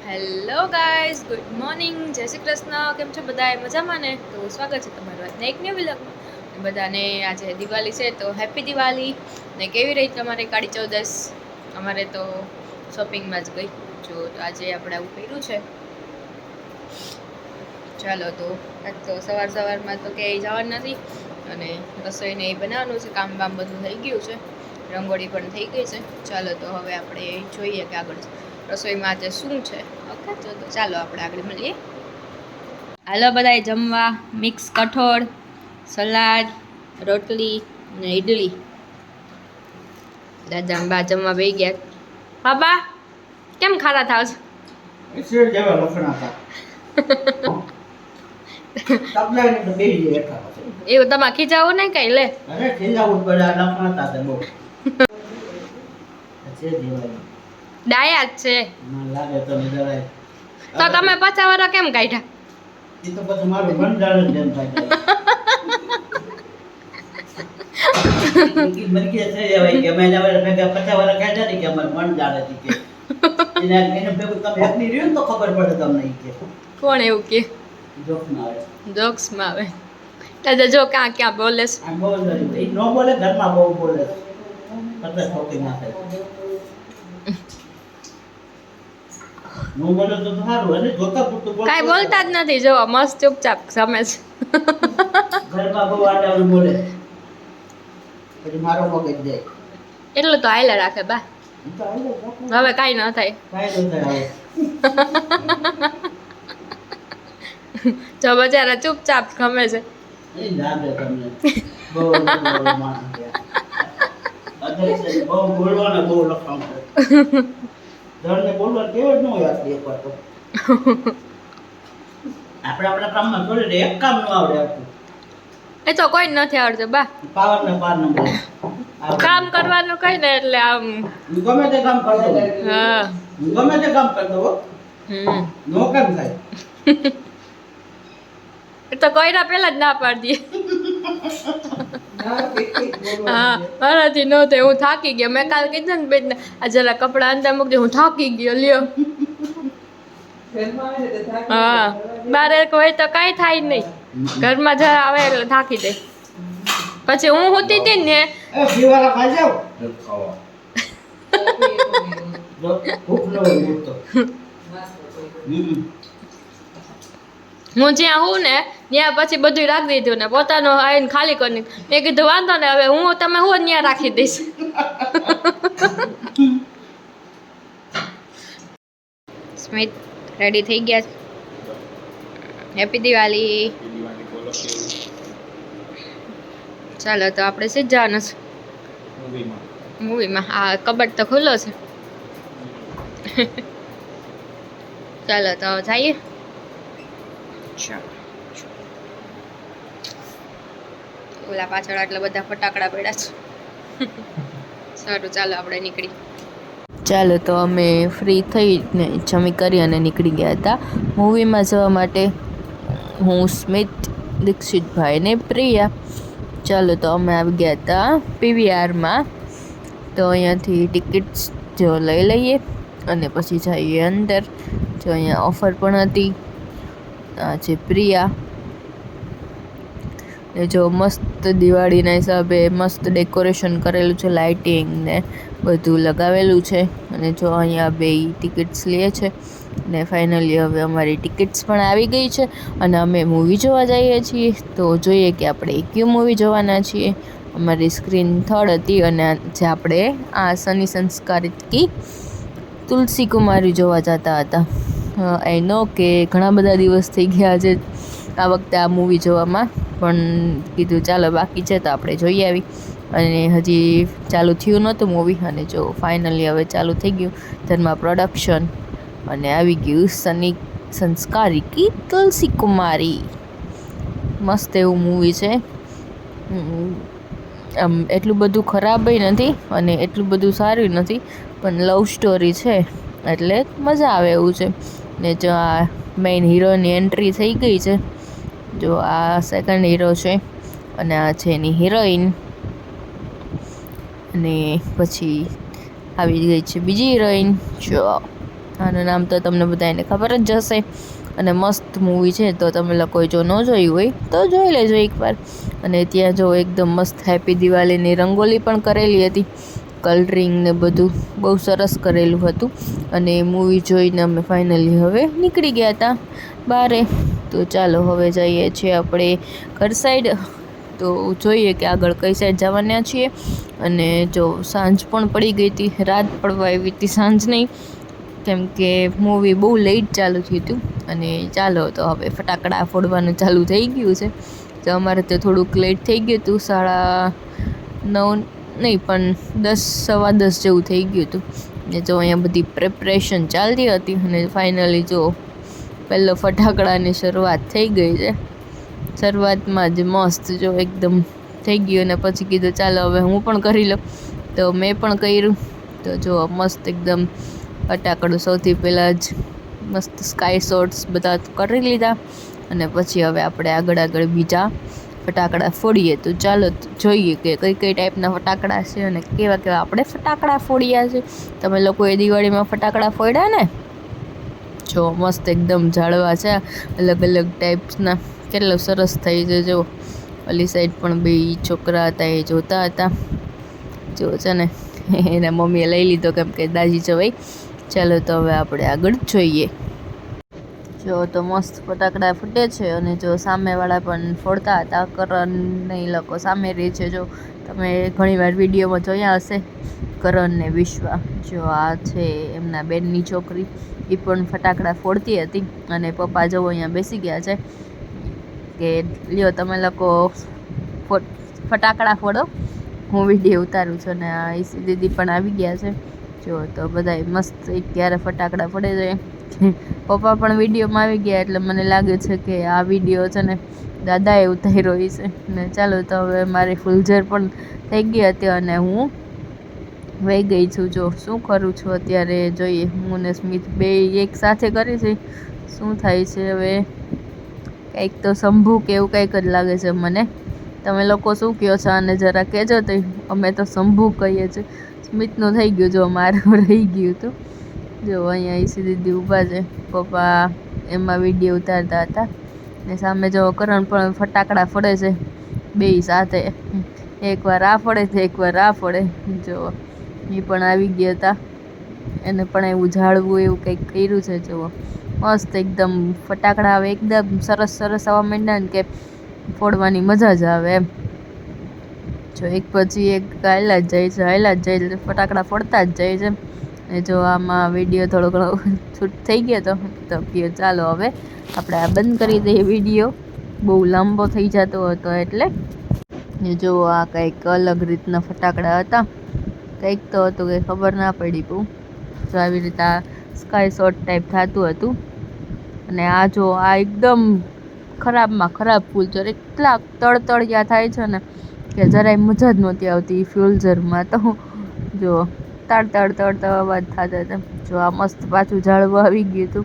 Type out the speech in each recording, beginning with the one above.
Hello guys, good morning, જય શ્રી કૃષ્ણ. કેમ છો બધાએ? મજામાં ને? તો સ્વાગત છે તમારું આજના એક ન્યૂ વ્લોગમાં. બધાને આજે દિવાળી છે તો હેપી દિવાળી. ને કેવી રહી તમારે કાળી ચૌદસ? અમારે તો શોપિંગમાં જ ગઈ. જો તો આજે આપણે આવું કર્યું છે. ચાલો તો આજ તો સવારમાં તો ક્યાંય જવાનું નથી અને રસોઈને એ બનાવવાનું છે. કામ બામ બધું થઈ ગયું છે, રંગોળી પણ થઈ ગઈ છે. ચાલો તો હવે આપણે જોઈએ કે આગળ રસોઈમાં આજે શું છે. ઓકે, તો ચાલો આપણે આગળ મળીએ. હાલો બધાએ જમવા. મિક્સ કઠોળ, સલાડ, રોટલી ને ઈડલી. દાદા બા જમવા બેસી ગયા. બાબા કેમ ખારા થાવ છો? એવું તમારે ખીજાવું નહીં કઈ લે. ડાયા જ છે તો તમે 50 વર્ષ કેમ કાઢ્યા? કોણ એવું કે? જોક્સ માં આવે. દાદા જો ક્યાં બોલે છે. કાઈ બોલતા જ નથી. જો મસ્ત ચૂપચાપ સમે છે. એટલું તો હાઈલા રાખે બા. હવે કાઈ ન થાય. જો બચારા ચૂપચાપ ગમે છે. એ તો કોઈ નથી આવડતું બા. કામ કરવાનું કઈ ને એટલે આમ ગમે તે કામ કરતો. હા, ગમે તે કામ કરતો. નો કામ થાય. એ તો કોઈના પેલા જ ના પાડી દે. હા, મારાથી ન થાય. હું થાકી ગયો. મેં કાલ કીધું ને બેન આ જરા કપડા અંદર મૂકી દે, હું થાકી ગયો. લ્યો. હા, બારે કોઈ તો કઈ થાય નહીં. ઘરમાં જરા આવે એટલે થાકી દે. પછી હું હોતી હતી ને જીવાલા ખાઈ જાવ ભૂખ ન હોય તો હું જ્યાં હું ને ત્યાં પછી બધું રાખી દીધું ને પોતાનો આવીને ખાલી કરી. મેં કીધું વાંધો ને હવે હું તમે હું ત્યાં રાખી દઈશ. સ્મિત રેડી થઈ ગયા. હેપી દિવાળી. ચાલો તો આપણે સીધ જવાનું છે મૂવીમાં. આ કબડ તો ખુલ્લો છે. ચાલો તો જઈએ. ઓલા પાછળ આટલા બધા ફટાકડા પડ્યા છે. સારું, ચાલો આપણે નીકળી. ચાલો તો અમે ફ્રી થઈને જમી કરી અને નીકળી ગયા હતા મૂવીમાં જવા માટે. હું, સ્મિત, દીક્ષિતભાઈ ને પ્રિયા. ચાલો તો અમે આવી ગયા હતા પીવીઆરમાં. તો અહીંયાથી ટિકિટ્સ જો લઈ લઈએ અને પછી જઈએ અંદર. જો અહીંયા ઓફર પણ હતી. આ છે પ્રિયા. ને જો મસ્ત દિવાળીના હિસાબે મસ્ત ડેકોરેશન કરેલું છે. લાઇટિંગ ને બધું લગાવેલું છે. અને જો અહીંયા બે ટિકિટ્સ લે છે. ને ફાઇનલી હવે અમારી ટિકિટ્સ પણ આવી ગઈ છે અને અમે મૂવી જોવા જઈએ છીએ. તો જોઈએ કે આપણે કયું મૂવી જોવાના છીએ. અમારી સ્ક્રીન 3 હતી અને જે આપણે આ શનિ સંસ્કારિત કી તુલસી કુમારી જોવા જતા હતા. આઈ નો કે ઘણા બધા દિવસ થઈ ગયા છે આ વખતે આ મૂવી જોવામાં, પણ કીધું ચાલો બાકી છે તો આપણે જોઈ આવી. અને હજી ચાલુ થયું નહોતું મૂવી અને જો ફાઇનલી હવે ચાલુ થઈ ગયું. ધર્મા પ્રોડક્શન અને આવી ગયું શનિ સંસ્કારી કી તુલસી કુમારી. મસ્ત એવું મૂવી છે. આમ એટલું બધું ખરાબય નથી અને એટલું બધું સારું નથી, પણ લવ સ્ટોરી છે એટલે મજા આવે એવું છે. ને જો આ મેઇન હીરોની એન્ટ્રી થઈ ગઈ છે. જો આ સેકન્ડ હીરો છે અને આ છે એની હિરોઈન. અને પછી આવી ગઈ છે બીજી હિરોઈન. જો આનું નામ તો તમને બધાને ખબર જ જશે અને મસ્ત મૂવી છે. તો તમે લોકોએ જો ન જોયું હોય તો જોઈ લેજો એકવાર. અને ત્યાં જો એકદમ મસ્ત હેપી દિવાળીની રંગોલી પણ કરેલી હતી, કલરિંગ ને બધું બહુ સરસ કરેલું હતું. અને મૂવી જોઈને અમે ફાઇનલી હવે નીકળી ગયા હતા બારે. તો ચાલો હવે જઈએ છીએ આપણે ઘર સાઈડ. તો જોઈએ કે આગળ કઈ સાઈડ જવાના છીએ. અને જો સાંજ પણ પડી ગઈ હતી, રાત પડવા આવી હતી, સાંજ નહીં, કેમ કે મૂવી બહુ લેટ ચાલુ થયું હતું. અને ચાલો તો હવે ફટાકડા ફોડવાનું ચાલુ થઈ ગયું છે. તો અમારે તો થોડુંક લેટ થઈ ગયું હતું, 9:30 નહીં પણ 10, 10:15 જેવું થઈ ગયું હતું. ને જો અહીંયા બધી પ્રિપરેશન ચાલતી હતી. અને ફાઇનલી જો પહેલો ફટાકડાની શરૂઆત થઈ ગઈ છે. શરૂઆતમાં જ મસ્ત જો એકદમ થઈ ગયું. અને પછી કીધું ચાલો હવે હું પણ કરી લઉં. તો મેં પણ કર્યું. તો જો મસ્ત એકદમ ફટાકડું સૌથી પહેલાં જ મસ્ત સ્કાય શોટ્સ બધા કરી લીધા. અને પછી હવે આપણે આગળ બીજા ફટાકડા ફોડીએ. તો ચાલો જોઈએ કે કઈ કઈ ટાઈપના ફટાકડા છે અને કેવા કેવા આપણે ફટાકડા ફોડ્યા છે. તમે લોકોએ દિવાળીમાં ફટાકડા ફોડ્યા ને? જો મસ્ત એકદમ ઝાડવા છે અલગ અલગ ટાઈપ્સના, કેટલો સરસ થઈ છે. જો ઓલી સાઈડ પણ બે છોકરા હતા એ જોતા હતા. જો છે ને એના મમ્મીએ લઈ લીધો કેમ કે દાજી જવાય. ચાલો તો હવે આપણે આગળ જોઈએ. જો તો મસ્ત ફટાકડા ફૂટે છે. અને જો સામેવાળા પણ ફોડતા હતા, કરણ ને એ લોકો સામે રહે છે. જો તમે ઘણીવાર વિડીયોમાં જોયા હશે, કરણ ને વિશ્વા. જો આ છે એમના બેનની છોકરી, એ પણ ફટાકડા ફોડતી હતી. અને પપ્પા જો અહીંયા બેસી ગયા છે કે લ્યો તમે લોકો ફટાકડા ફોડો, હું વિડીયો ઉતારું છું. અને આ ઈસી દીદી પણ આવી ગયા છે. જો તો બધાય મસ્ત એક ક્યારે ફટાકડા ફોડે છે. પપ્પા પણ વિડીયોમાં આવી ગયા એટલે મને લાગે છે કે આ વિડીયો છે ને દાદાએ ઉતાર્યો છે. ને ચાલો તો હવે મારી ફૂલઝર પણ થઈ ગઈ હતી અને હું વહી ગઈ છું. જો શું કરું છું અત્યારે જોઈએ. હું ને સ્મિત બે એક સાથે કરી છે. શું થાય છે હવે? કંઈક તો શંભુ કે એવું કંઈક જ લાગે છે મને. તમે લોકો શું કહો છો આને જરા કહેજો. તો અમે તો શંભુ કહીએ છીએ. સ્મિતનું થઈ ગયું, જો મારું રહી ગયું હતું. જો અહીંયા ઈસી દીદી ઊભા છે, પપ્પા એમાં વિડીયો ઉતારતા હતા. ને સામે જો કરણ પણ ફટાકડા ફોડે છે બેય સાથે. એકવાર આ ફોડે છે, એકવાર આ ફોડે. જો એ પણ આવી ગયા હતા, એને પણ એવું ઝાડવું એવું કંઈક કર્યું છે. જુઓ મસ્ત એકદમ ફટાકડા આવે એકદમ સરસ સરસ આવવા માંડ્યા ને કે ફોડવાની મજા જ આવે એમ. જો એક પછી એક હાલ્યા જ જાય છે, ફટાકડા ફોડતા જ જાય છે. અને જો આમાં વિડીયો થોડો ઘણો શૂટ થઈ ગયો તો ચાલો હવે આપણે આ બંધ કરી દઈએ વિડીયો, બહુ લાંબો થઈ જતો હતો એટલે. જો આ કંઈક અલગ રીતના ફટાકડા હતા, કંઈક તો હતું કે ખબર ના પડી બહુ. જો આવી રીતે આ સ્કાય શોટ ટાઈપ થતું હતું. અને આ જો આ એકદમ ખરાબમાં ખરાબ ફૂલઝર, એટલા તળતળિયા થાય છે ને કે જરાય મજા જ નહોતી આવતી ફ્યુલઝરમાં. તો જો તળ અવાજ થતા હતા. જો આ મસ્ત પાછું ઝાડવું આવી ગયું હતું.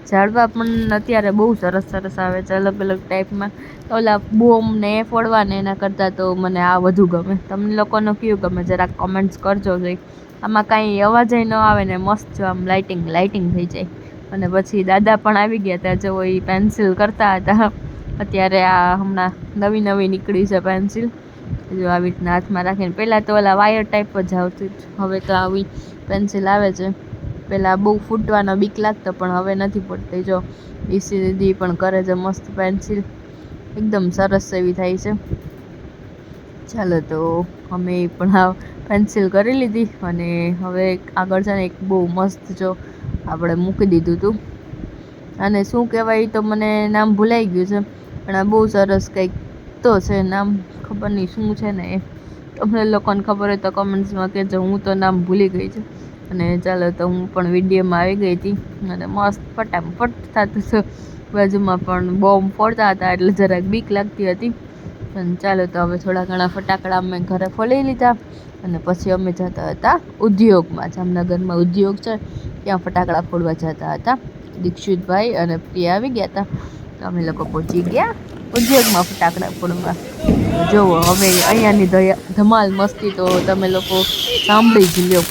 ઝાડવા પણ અત્યારે બહુ સરસ સરસ આવે છે અલગ અલગ ટાઈપમાં. ઓલા બોમ ને ફોડવાને એના કરતાં તો મને આ વધુ ગમે. તમને લોકોને કયું ગમે જરાક કમેન્ટ્સ કરજો. જોઈ આમાં કાંઈ અવાજ ન આવે ને મસ્ત જો આમ લાઇટિંગ થઈ જાય. અને પછી દાદા પણ આવી ગયા હતા. જો એ પેન્સિલ કરતા હતા. અત્યારે આ હમણાં નવી નીકળી છે પેન્સિલ. જો આવી રીતના હાથમાં રાખીને, પહેલાં તો ઓલા વાયર ટાઈપ જ આવતી, હવે તો આવી પેન્સિલ આવે છે. પહેલાં બહુ ફૂટવાનો બીક લાગતો પણ હવે નથી ફૂટતી. જો ઈસી દીદી પણ કરે છે મસ્ત પેન્સિલ, એકદમ સરસ એવી થાય છે. ચાલો તો અમે પણ આ પેન્સિલ કરી લીધી. અને હવે આગળ છે ને એક બહુ મસ્ત જો આપણે મૂકી દીધું હતું. અને શું કહેવાય તો મને નામ ભૂલાઈ ગયું છે, પણ આ બહુ સરસ કંઈક તો છે નામ, ખબર નહીં શું છે ને એ. તમને લોકોને ખબર હોય તો કમેન્ટ્સમાં કહેજો, હું તો નામ ભૂલી ગઈ છું. અને ચાલો તો હું પણ વિડીયોમાં આવી ગઈ હતી. અને મસ્ત ફટાફટ થતું હતું. બાજુમાં પણ બોમ્બ ફોડતા હતા એટલે જરાક બીક લાગતી હતી. અને ચાલો તો હવે થોડા ઘણા ફટાકડા અમે ઘરે ફોડી લીધા. અને પછી અમે જતા હતા ઉદ્યોગમાં. જામનગરમાં ઉદ્યોગ છે ત્યાં ફટાકડા ફોડવા જતા હતા. દીક્ષિતભાઈ અને પ્રિયા આવી ગયા હતા. તો અમે લોકો પહોંચી ગયા ઉદ્યોગમાં ફટાકડા ફોડવા. જુઓ હવે અહીંયાની ધમાલ મસ્તી તો તમે લોકો સાંભળી જ લ્યો.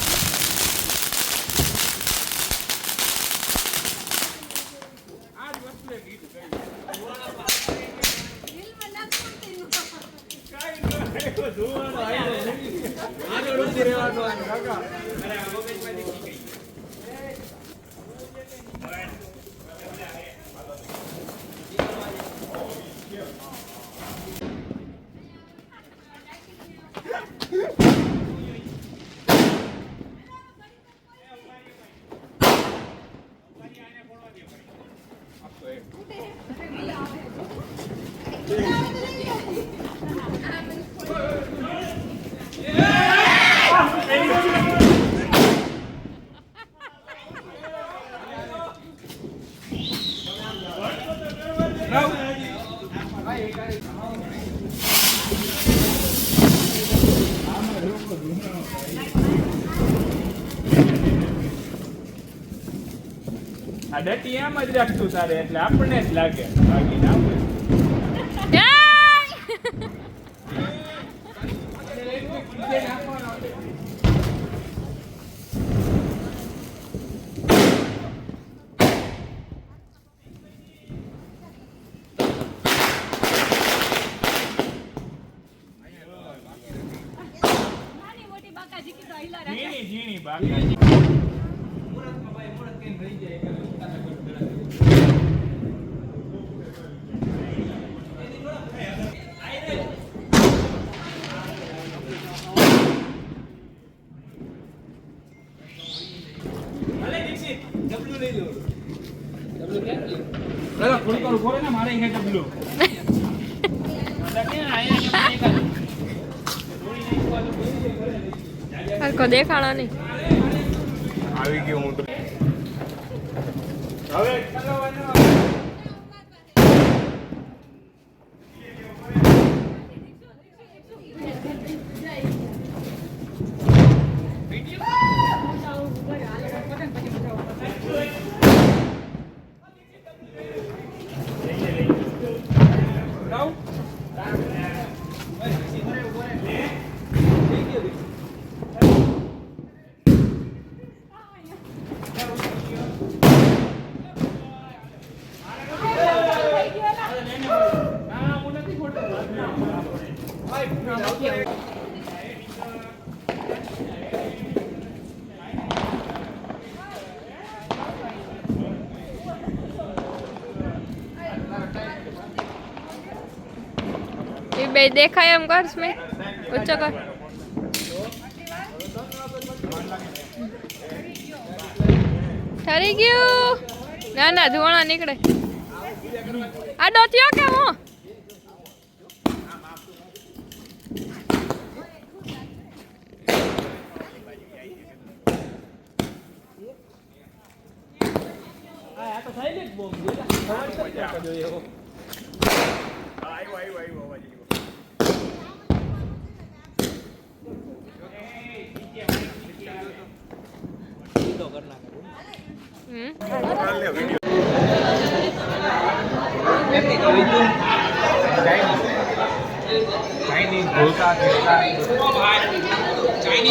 આ ડટી એમ જ રાખતું તારે એટલે આપણને જ લાગે બાકી ના હોય. ઝીણી ઝીણી બાકી હરકો દેખાણો નહીં. આવી ગયો હું હવે એ બે દેખાય એમ કર સ્મિત, ઊંચો કર. ઠરી ગયું. ના ના ધુવાણા નીકળે. આડો થયો કે હું? ચાઇનીઝ